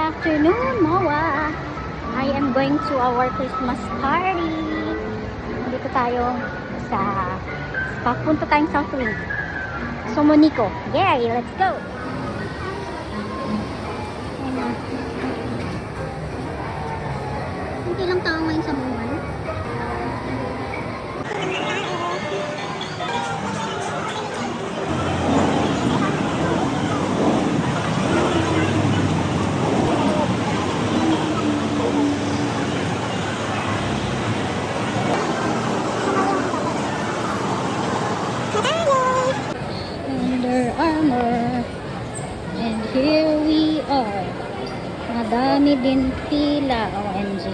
afternoon, Moa. I am going to our Christmas party. Dito tayo sa papunta tayong South Wing. So, Monico. Yay! Let's go! Hindi lang tao ngayon sa buwan. Under Armour. And here we are. Madami din pila. OMG.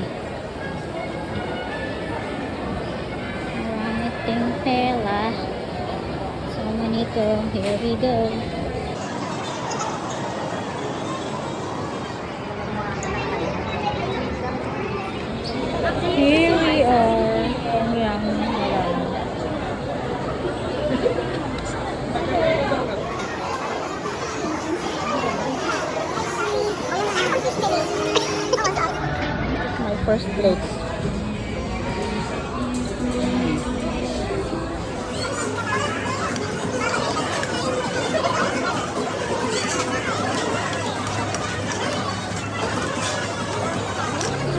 Marami ting pila. So, Monico, here we go. Here we are. Ayan, ayan. My first plate.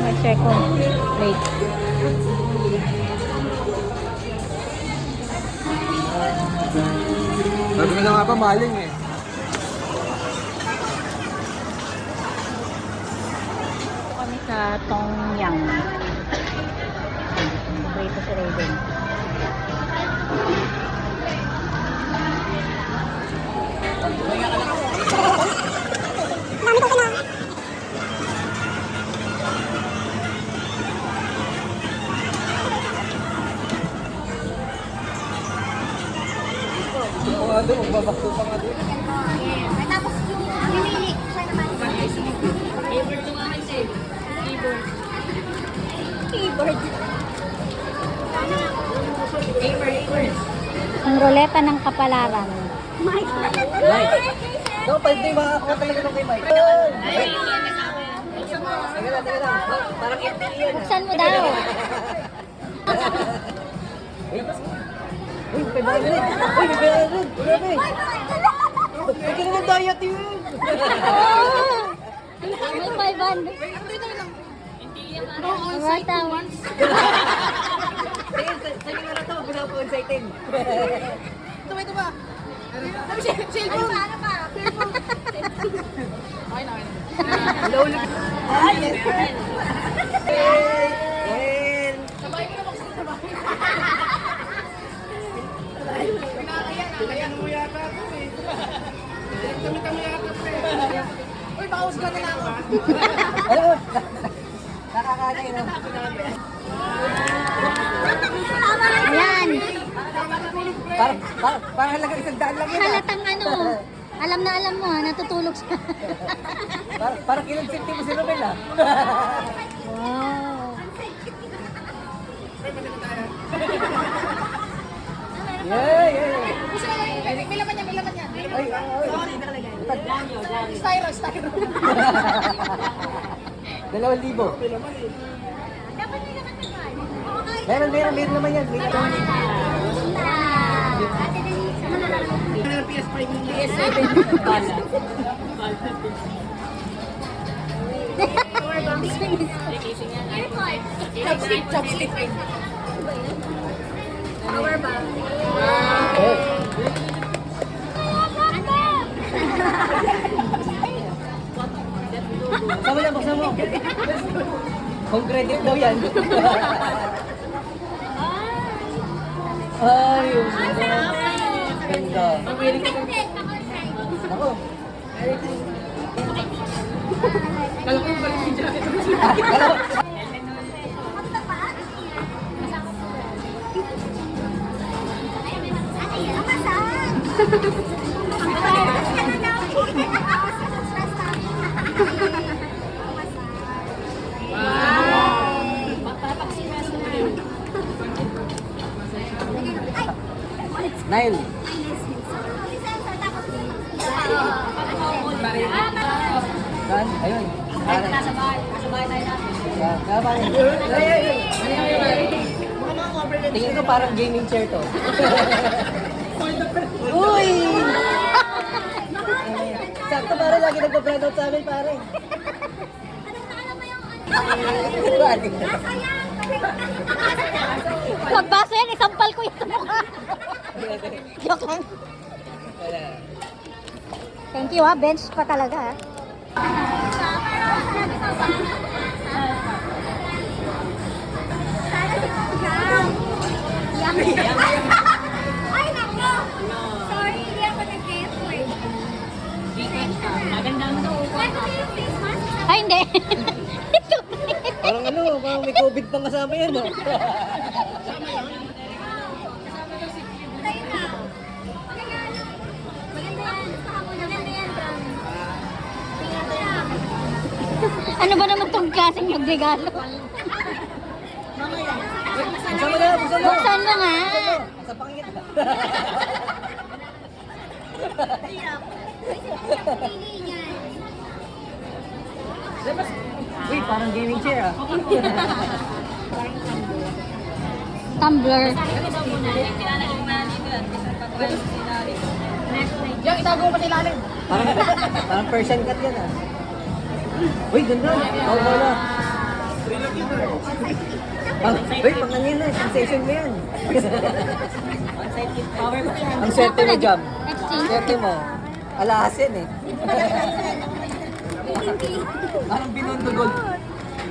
My second plate. Sabi ko na nga pa, maling eh. Kami sa Tongyang. Dito sa Raven. Kung nga doon, magbabakto pa nga doon. Tapos yung pimili, siya naman. Keyboard ko nga kasi. Keyboard. Keyboard. Keyboard. Ang ruleta ng kapalaran. Mike! No, pwede yung makakakuha talaga nung kay Mike. Mike! Teka lang. Parang empty yan. Buksan mo daw. Uy, pedalan! Uy, pedalan! Grabe! Huwag ka naman diet yun! May 500. What else? Sige nga na ito, pinapa-exciting. Ito ba? Cellphone. Ano pa? Okay na. Hello, ulit. Ah, yes. Well, Sabay ko na buksan sa bahay. Pinakayan mo yata ito eh. Tami-tami yata ito eh. Uy, baka usga na lang ako. ano? Nakakagay na. Ayan. Parang halagang isang daan lang yun. Halatang ano. Alam na alam mo ha, natutulog siya. Parang kilang safety mo si Romel ah. Wow. Yeah. May laman niya. Ay. Styro. 2,000. Meron naman yan. PS5 mo niya. PS7. Chopstick. Power bank. Buksan mo. Kung credit daw yan. Ay, ganda. Ako. Kala ko balik si jacket. Nile. Saan? Ayun. Nasa bahay tayo natin. Tingin ko parang gaming chair to. Uy! Sakto pare, lagi nagpa-brownout sa amin pare. Magbaso yan, isampal ko yung mukha. Joke lang. Thank you ha, bench pa talaga ha. Ay, nako! Sorry, hindi ako nag-guess. Maganda mo yung face mask. Ay, hindi. Parang parang may COVID pang kasama yan. Sa'yo na. Maganda yan. Maganda yan, promise. Tingnan ko lang. Ano ba naman tong klaseng magregalo? Buksan mo na, buksan mo. Buksan mo nga. Sa pangit ba? Pili niyan. Uy, parang gaming chair ah. Tumbler. Yung itago mo pa sa ilalim. Parang Persian cat yan ah. Uy, ganda. Oo, wala. Uy, panganin na. Sensation mo yan. Ang swerte mo, Jam. Exchange. Swerte mo. Alahasin eh. Parang binundugol.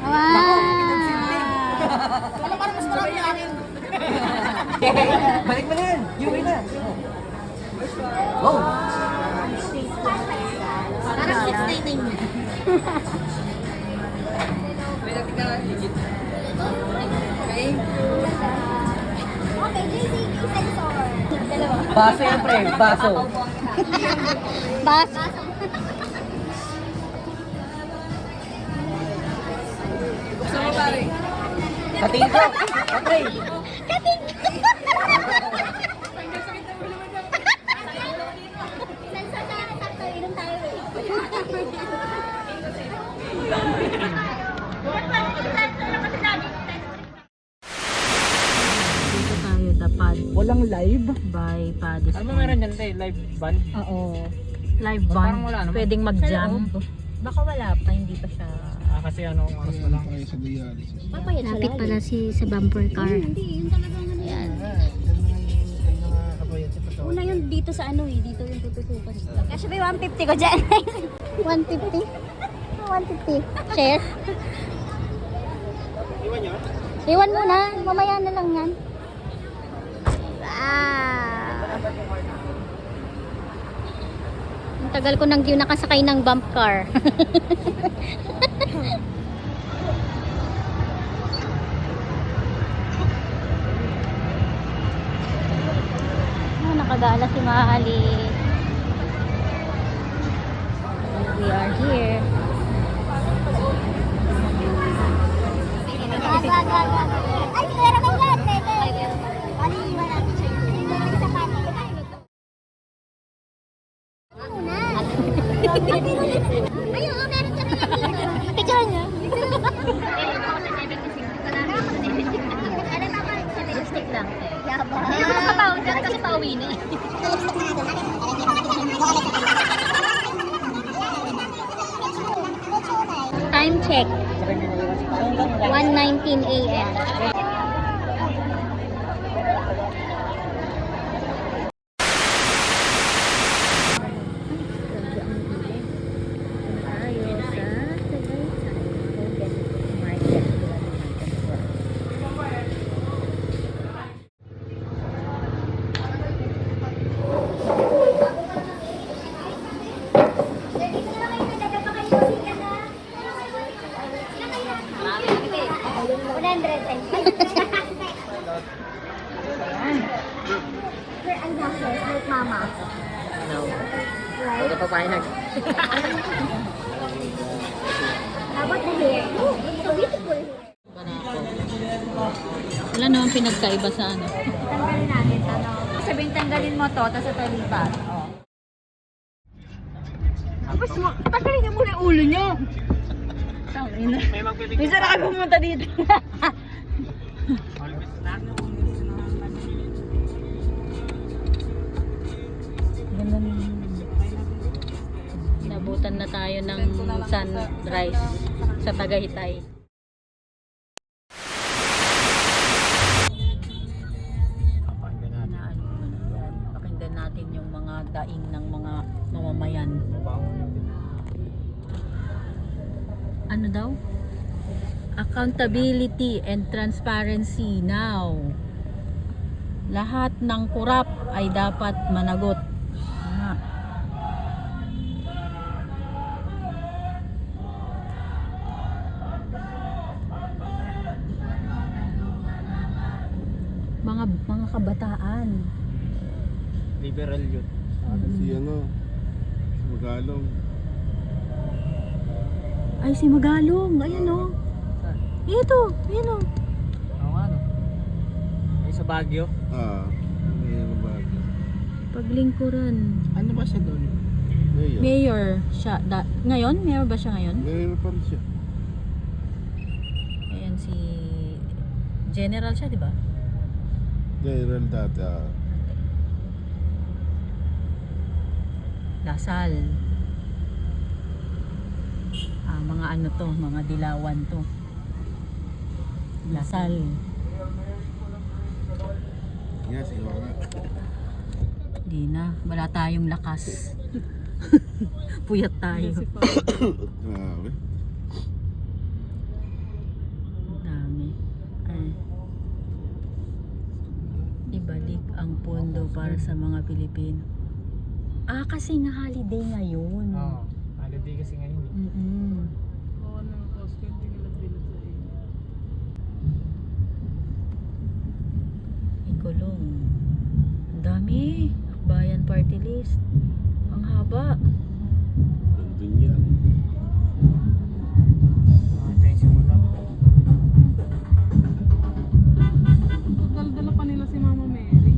Wow. Wala parang mas marami akin. Balik mo na yan. Yui na. Wow. Parang 699 niya. Okay, JCK sensor. Dalawa. Baso yan, pre. Baso. Bas. Katingin ko. Okay. Sensor na sakto, inom tayo eh. Dito tayo, dapat. Walang live? By Paddy's. Ano meron dyan tayo? Live band? Oo. Live band. Parang wala naman. Pwedeng mag-jam. Baka wala pa, hindi pa siya. Kasi ano, oras na lang. Lapit pala sa bumper car. Hindi, yun talagang ano yan. Una yun dito sa ano eh, dito yung tututukan. Kasi may 150 ko dyan. 150? 150. Share? Iwan nyo? Iwan mo na. Mamaya na lang yan. Ah. Ang tagal ko nang di nakasakay ng bump car. Nakagala si Mali. We are here. Ay, hindi ko na naman yan. Paliliwan natin siya. Sa pato. Muna. Ay, oo, meron kami yan dito. Picture niya. Lipstick lang. Hindi ko nakapawin kasi pauwi na eh. Time check. 1:19 a.m. Mama. Huwag ka papayag. How about the hair? Oh, so beautiful. Wala naman pinagkaiba sa ano. Tanggalin natin ano. Sabihin tanggalin mo to, tapos ito lipat. Oh. Tapos tanggalin niyo muna yung ulo niyo. Minsan na kayo pumunta dito. Nabutan na tayo ng sunrise sa Tagaytay. Pakinggan natin yung mga daing ng mga mamamayan. Ano daw? Accountability and transparency now. Lahat ng kurap ay dapat managot. Ah. Mga kabataan. Liberal yun. Si ano, si Magalong. Ay, si Magalong. Ayan o. Ito. Ayan o. Oo ano. Ay sa Baguio. May ano ba? Paglingkuran. Ano ba siya doon? Mayor. Mayor siya. Ngayon? Mayor ba siya ngayon? Mayor pa rin siya. Ayan si... General siya, di ba? General dati. Lasal. Mga ano to, mga dilawan to. Lasal. Yes, iwa nga. Di na, wala tayong lakas. Puyat tayo. Grabe. Ang dami. Ay. Ibalik ang pondo para sa mga Pilipino. Kasi nga holiday ngayon. Oo. Holiday kasi ngayon. Oo naman post ko hindi nila bilad sa iyo. Ikulong. Ang dami. Akbayan party list. Ang haba. Nandun yan. Ito yung simula. Dala-dala pa nila si Mama Mary.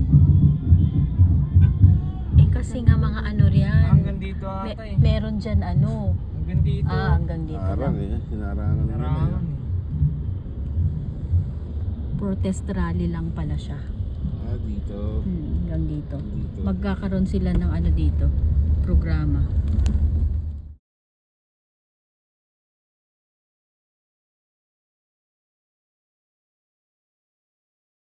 Kasi nga mga ano riyan. Hanggang dito ata eh. Meron dyan ano. Hanggang dito. Hanggang dito Arang lang. sinarangan nila Narangan yan. eh. Protest rally lang pala siya. Dito. Hanggang dito. Dito. Magkakaroon sila ng ano dito. Programa.